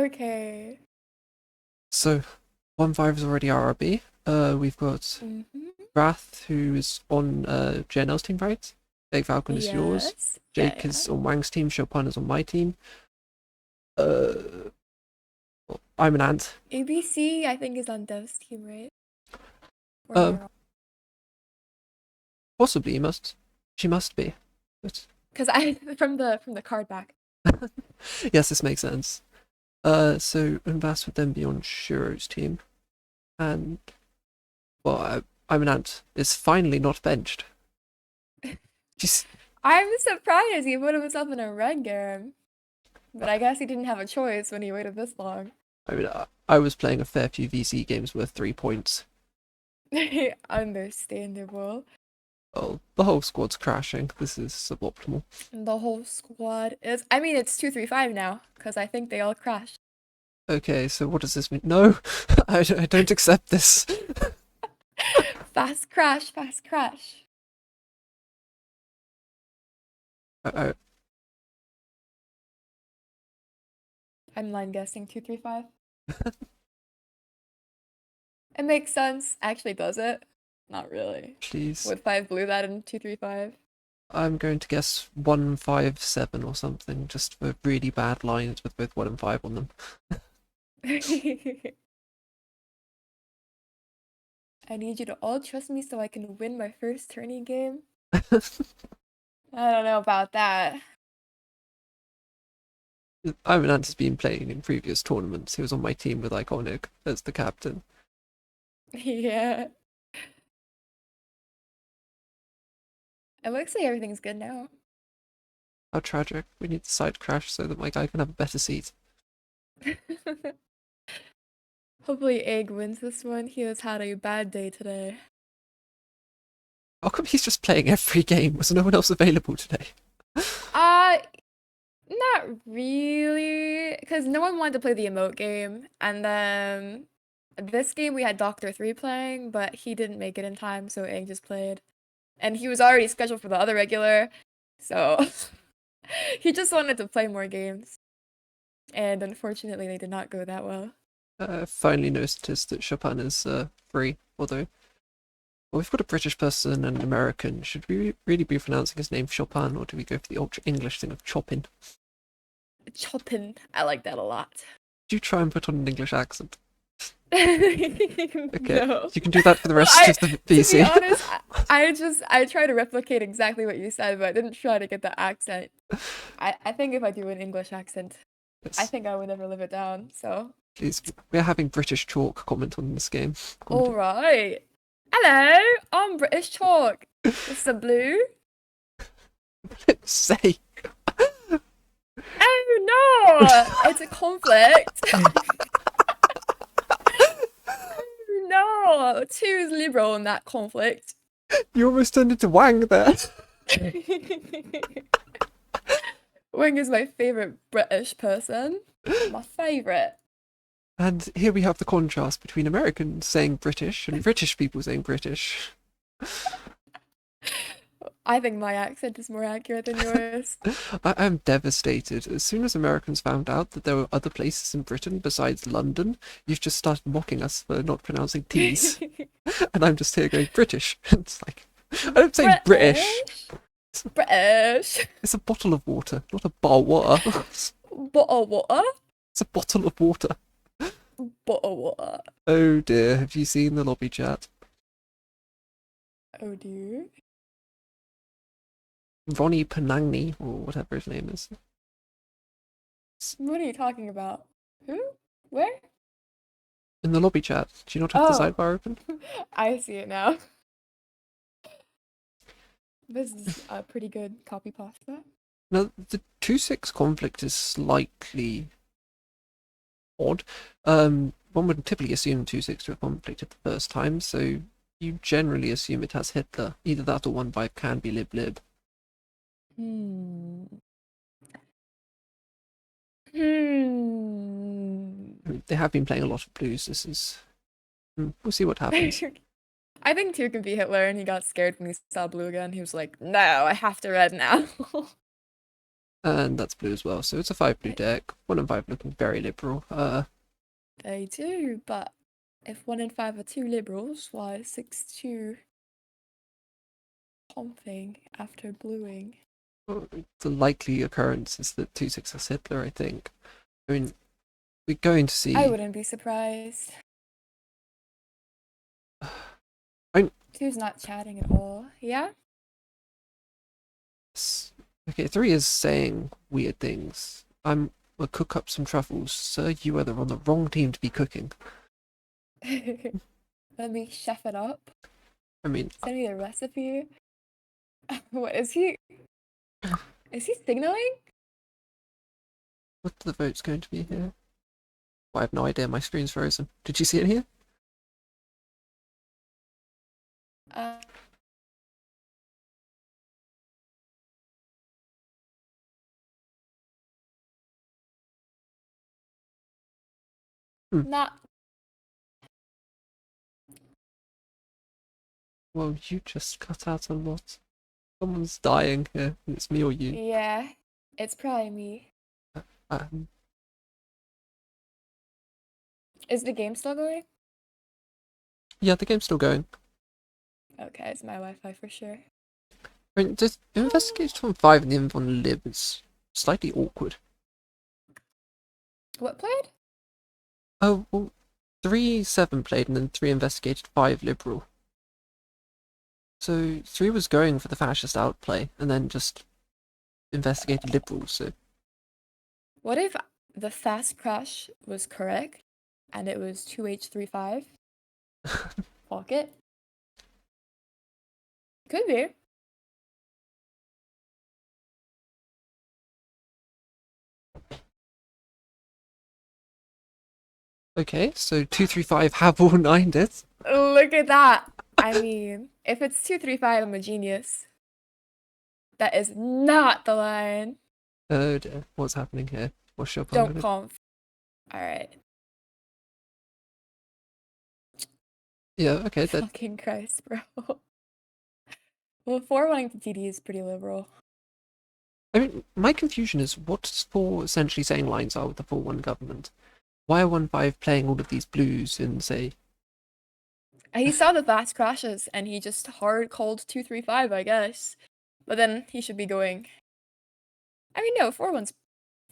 Okay. So 1-5 is already RRB. We've got Mm-hmm. Wrath, who is on JNL's team, right? Big Falcon is yours. Yes. Yeah, Jake yeah. is on Wang's team. Chopin is on my team. Uh, I'm an ant. ABC, I think, is on Dev's team, right? Or am I Um, wrong? Possibly she must be. But Because I from the card back. yes, this makes sense. So Unvas would then be on Shiro's team, and well, I'm an ant is finally not benched. Just, I'm surprised he put himself in a red game. But I guess he didn't have a choice when he waited this long. I mean, I was playing a fair few VC games worth 3 points. Understandable. Oh, the whole squad's crashing. This is suboptimal. The whole squad is. I mean, it's 2-3-5 now, because I think they all crashed. Okay, so what does this mean? No, I don't accept this. Fast crash, fast crash. I, I'm line guessing 2-3-5. It makes sense. Actually, does it? Not really. please. Would 5 blue that in 2-3-5? I'm going to guess 157 or something, just for really bad lines with both 1 and 5 on them. I need you to all trust me so I can win my first tourney game. I don't know about that. Ivan Ant has been playing in previous tournaments. He was on my team with Iconic as the captain. Yeah. It looks like everything's good now. How tragic. We need the side crash so that my guy can have a better seat. Hopefully Egg wins this one. He has had a bad day today. How come he's just playing every game? Was no one else available today? Uh, Not really, because no one wanted to play the emote game, and then this game we had Doctor 3 playing, but he didn't make it in time, so Egg just played. And he was already scheduled for the other regular, so he just wanted to play more games. And unfortunately, they did not go that well. Finally noticed that Chopin is free, although well, we've got a British person and an American. Should we really be pronouncing his name Chopin, or do we go for the ultra English thing of chopping? Chopin, I like that a lot. Do you try and put on an English accent? Okay, No. you can do that for the Well, rest of the to be PC. honest, I try to replicate exactly what you said, but I didn't try to get the accent. I think if I do an English accent, I Yes, think I would never live it down. So, please. We're having British Chork comment on this game. all right. Hello, I'm British Chork. Mr. Blue. Say. Oh no, it's a conflict. No, too liberal in that conflict. You almost turned into Wang there. Wing is my favorite British person. My favorite. And here we have the contrast between Americans saying British and British people saying British. I think my accent is more accurate than yours. I am devastated. As soon as Americans found out that there were other places in Britain besides London, you've just started mocking us for not pronouncing T's. And I'm just here going British. It's like, I don't say British. British. It's a bottle of water, not a bar of water. Bottle water. It's a bottle of water. Bottle water. Oh dear, have you seen the lobby chat? Oh dear. Ronnie Penangni, or whatever his name is. What are you talking about? Who? Where? In the lobby chat, do you not have the Oh, sidebar open? I see it now. This is a pretty good copy pasta. Now, the 2-6 conflict is slightly odd. One would typically assume 2-6 to have conflicted the first time, so you generally assume it has Hitler. Either that or 1-5 can be lib-lib. Hmm. I mean, they have been playing a lot of blues. This is... We'll see what happens. I think 2 can be Hitler, and he got scared when he saw blue again. He was like, no, I have to red now. And that's blue as well. So it's a 5 blue Right. deck. 1 and 5 looking very liberal. They do, but if 1 and 5 are too liberals, why is 6-2 pumping after bluing? The likely occurrence is that 2/6 has Hitler, I think. I mean, we're going to I see. wouldn't be surprised. I Two's not chatting at all. Yeah? Okay, 3 is saying weird things. Will cook up some truffles. Sir, you are on the wrong team to be cooking. Let me chef it up. I mean, Send me the recipe. What is he? Is he signaling? what are the votes going to be here? Well, I have no idea. My screen's frozen. Did you see it here? Uh, Hmm. not. Well, you just cut out a lot. Someone's dying here. It's me or you. Yeah, it's probably me. Um, Is the game still going? yeah, the game's still going. Okay, it's my Wi-Fi for sure. I mean, the investigation on 5 and the inv on lib is slightly awkward. What played? Oh, well, 3 7 played and then 3 investigated 5 liberal. So 3 was going for the fascist outplay and then just investigated liberals. So What if the fast crash was correct and it was 2H35? Fuck it. Could be. okay, so 235 have all 9 deaths. Look at that. I mean, if it's 235, I'm a genius. That is not the line. Oh dear, what's happening here? What's your plan Don't with it? conf. Alright. Yeah, okay, that. Fucking Christ, bro. Well, 4 wanting to TD is pretty liberal. I mean, my confusion is what's 4 essentially saying lines are with the 4-1 government. Why are 1-5 playing all of these blues in, say. He saw the fast crashes and he just hard called 235, I guess. But then he should be going. I mean, no, 4-1's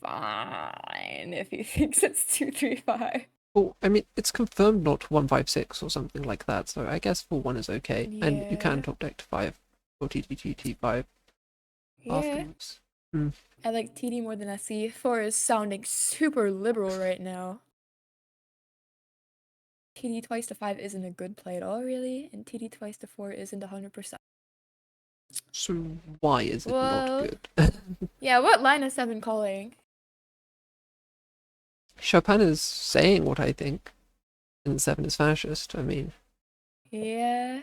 fine if he thinks it's 235. Well, I mean, it's confirmed not 156 or something like that, so I guess 4-1 is okay. And you can Yeah. top deck to 5 or TTT5 Yeah. afterwards. Hmm. I like TD more than SE. 4 is sounding super liberal right now. TD twice to 5 isn't a good play at all, really, and TD twice to 4 isn't 100%. So why is it not Well, good? yeah, what line is 7 calling? Chopin is saying what I think, and 7 is fascist. I mean, Yeah,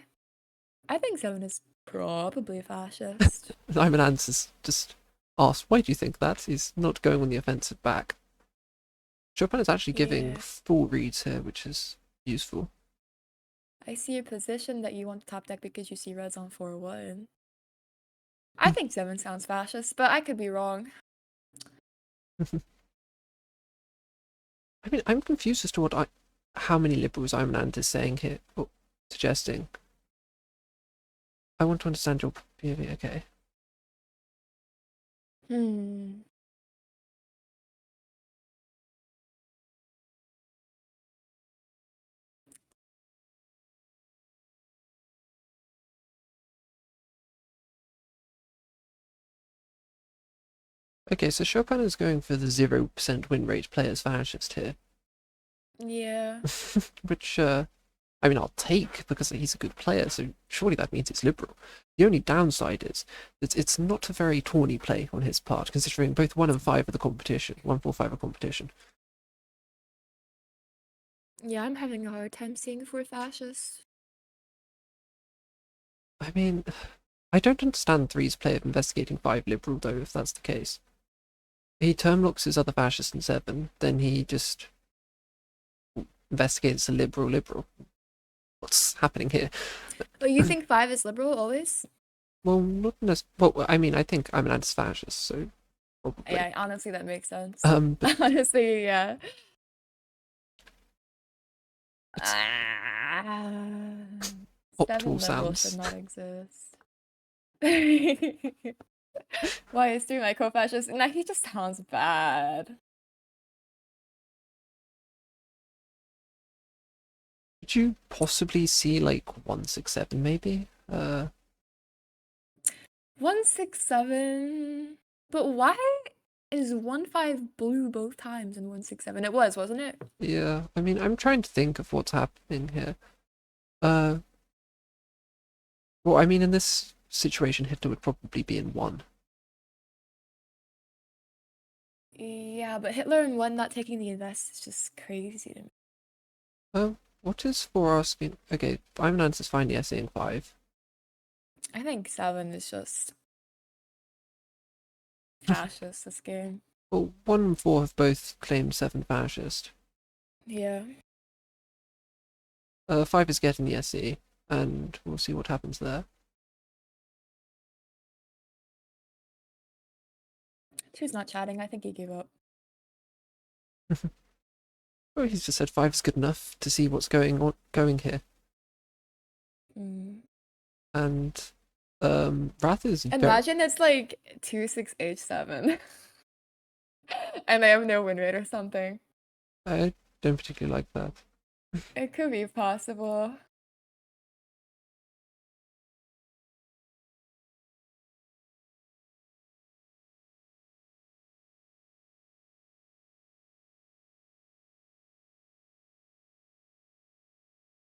I think 7 is probably fascist. Simon Answers just asked, why do you think that? He's not going on the offensive back. Chopin is actually giving Yeah. full reads here, which is useful. I see your position that you want to top deck because you see reds on 4-1. I think 7 sounds fascist, but I could be wrong. I mean, I'm confused as to how many liberals Imanant is saying here, or suggesting. I want to understand your POV, okay. Hmm. Okay, so Chopin is going for the 0% win rate players fascist here. Yeah. Which, I mean, I'll take because he's a good player, so surely that means it's liberal. The only downside is that it's not a very tawny play on his part, considering both 1 and 5 are the competition. 1, 4, 5 are competition. Yeah, I'm having a hard time seeing 4 fascists. I mean, I don't understand 3's play of investigating 5 liberal, though, if that's the case. He term locks his other fascist in 7, then he just investigates a liberal. What's happening here? But you think 5 is liberal always? Well, not necessarily. Well, I mean, I think I'm an anti-fascist, so probably. Yeah, honestly, that makes sense. But Honestly, yeah. it's Ah, optimal 7 level should sounds. not exist. Why is 3 my co-fascist? Nah, he just sounds bad. Could you possibly see like 167 maybe? 167. But why is 1-5 blue both times in 167? It was, wasn't it? Yeah, I mean, I'm trying to think of what's happening here. Uh, well, I mean, in this situation, Hitler would probably be in one. Yeah, but Hitler and 1 not taking the invest is just crazy to me. What is for asking? Okay, I'm an is fine, yes, in 5. I think 7 is just fascist, this game. Well, 1 and 4 have both claimed 7 fascist. Yeah. 5 is getting the SE, and we'll see what happens there. 2's not chatting. I think he gave up. Oh, he's just said 5 is good enough to see what's going here. Mm. And Wrath is very... Imagine it's like 2-6-H-7. And they have no win rate or something. I don't particularly like that. It could be possible.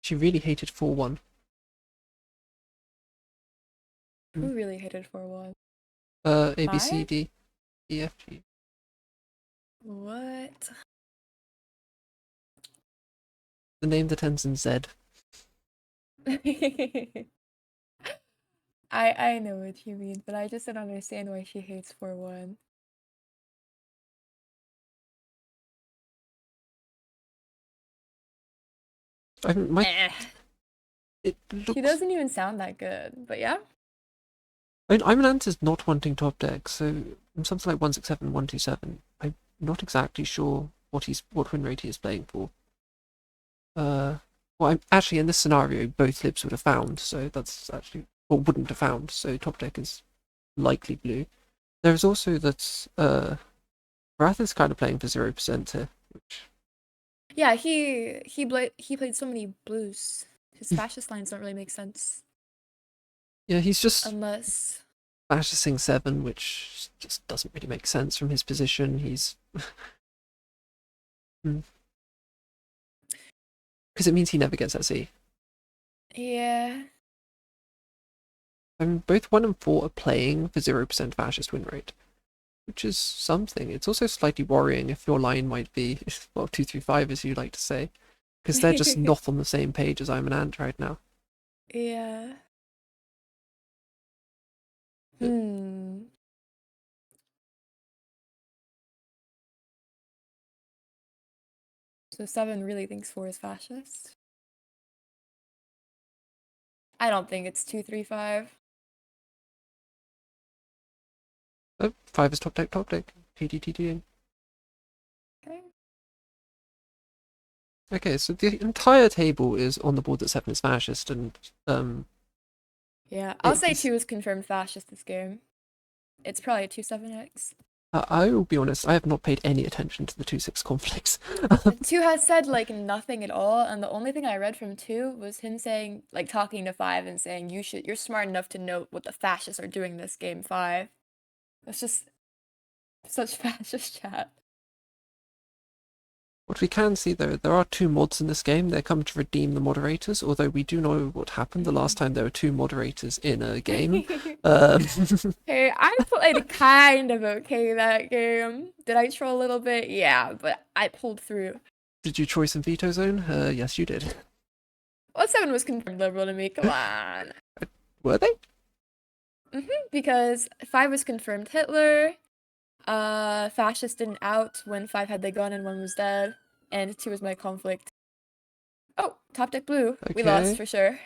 She really hated 4-1. Who really hated 4-1? A, B, C, 5? D, E, F, G. What? The name that ends in Z. I know what you mean, but I just don't understand why she hates 4-1. I mean, my... Eh. It He looks... doesn't even sound that good, but yeah. I mean, I'm an is not wanting top deck, so something like 167, 127. I'm not exactly sure what win rate he is playing for. Well, I'm actually in this scenario, both libs would have found, so that's actually, or wouldn't have found, so top deck is likely blue. There is also that Wrath is kind of playing for 0% here, which... Yeah, he played so many blues. His fascist lines don't really make sense. Yeah, he's just Unless fascisting 7, which just doesn't really make sense from his position. He's... Because it means he never gets SE. yeah. I mean, both 1 and 4 are playing for 0% fascist win rate, which is something. It's also slightly worrying if your line might be, well, 235 as you like to say, because they're just not on the same page as I'm an ant right now. Yeah. But Hmm. So 7 really thinks 4 is fascist? I don't think it's 235. 5 is top deck, top deck. TDTD. Okay. Okay, so the entire table is on the board that 7 is fascist, and Yeah, I'll say it's... 2 is confirmed fascist this game. It's probably a 2-7X. I will be honest, I have not paid any attention to the 2-6 conflicts. 2 has said like nothing at all, and the only thing I read from 2 was him saying, like talking to 5 and saying, you're smart enough to note what the fascists are doing this game, 5. That's just such fascist chat. What we can see, though, there are 2 mods in this game. They're come to redeem the moderators, although we do know what happened the last time there were 2 moderators in a game. Hey, I played kind of okay that game. Did I troll a little bit? Yeah, but I pulled through. Did you choice and veto zone? Yes, you did. Well, 7 was confirmed liberal to me, come on. Were they? Because 5 was confirmed Hitler, fascist didn't out when 5 had the gun and 1 was dead, and 2 was my conflict. Oh, top deck blue. We lost Okay. for sure.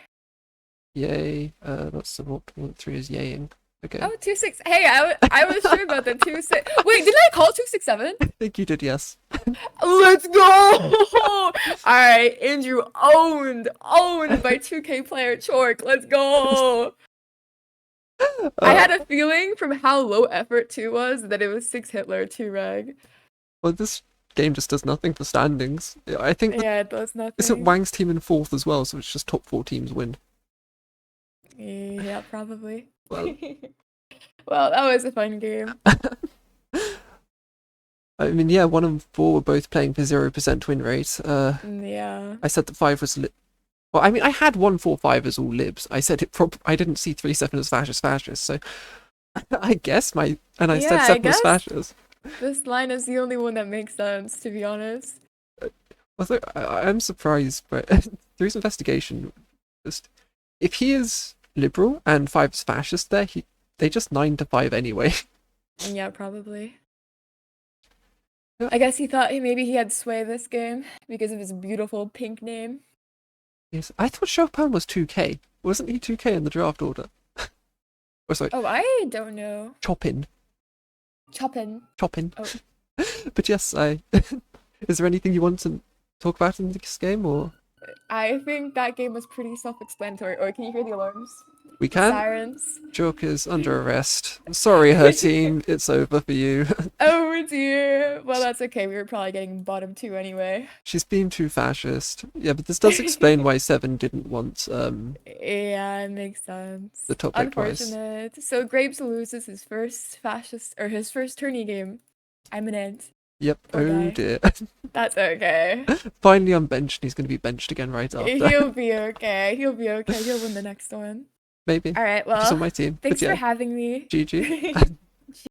Yay. That's what 3 is yaying. Okay. Oh, 2-6. Hey, I was sure about the 2-6. Wait, didn't I call 2-6-7? I think you did, yes. Let's go! All right, Andrew owned by 2K player Chork. Let's go! I Uh, had a feeling from how low effort 2 was that it was 6 Hitler, 2 Reg. well, this game just does nothing for standings. I think that Yeah, it does isn't nothing. Wang's team in fourth as well, so it's just top four teams win. Yeah, probably. Well, Well, that was a fun game. I mean, yeah, one and four were both playing for 0% win rate. Yeah. I said that five was well, I mean, I had 145 as all libs. I said I didn't see 3-7 as fascist, so I guess I said Yeah, I 7 was guess fascist. this line is the only one that makes sense, to be honest. Although I'm surprised, but through his investigation, just if he is liberal and 5 is fascist, they just 9-5 anyway. Yeah, probably. Yeah. I guess he thought maybe he had sway this game because of his beautiful pink name. Yes, I thought Chopin was 2K. Wasn't he 2K in the draft order? Oh, sorry, Oh, I don't know. Chopin. Chopin. Chopin. Oh, But yes, I. Is there anything you want to talk about in this game, or I think that game was pretty self-explanatory. Or can you hear the alarms? we The can? sirens? Chork is under arrest. Sorry, her team. It's over for you. Oh dear. Well, that's okay. We were probably getting bottom 2 anyway. She's been too fascist. Yeah, but this does explain why Seven didn't want Yeah, it makes the sense. top deck prize. Unfortunate. So Grapes loses his first fascist or his first tourney game. I'm an ant. Yep. Poor Oh guy. dear. That's okay. Finally unbenched. He's going to be benched again right after. He'll be okay. He'll be okay. He'll win the next one. Maybe. All right. He's on Well, my team. But thanks for yeah, having me. GG.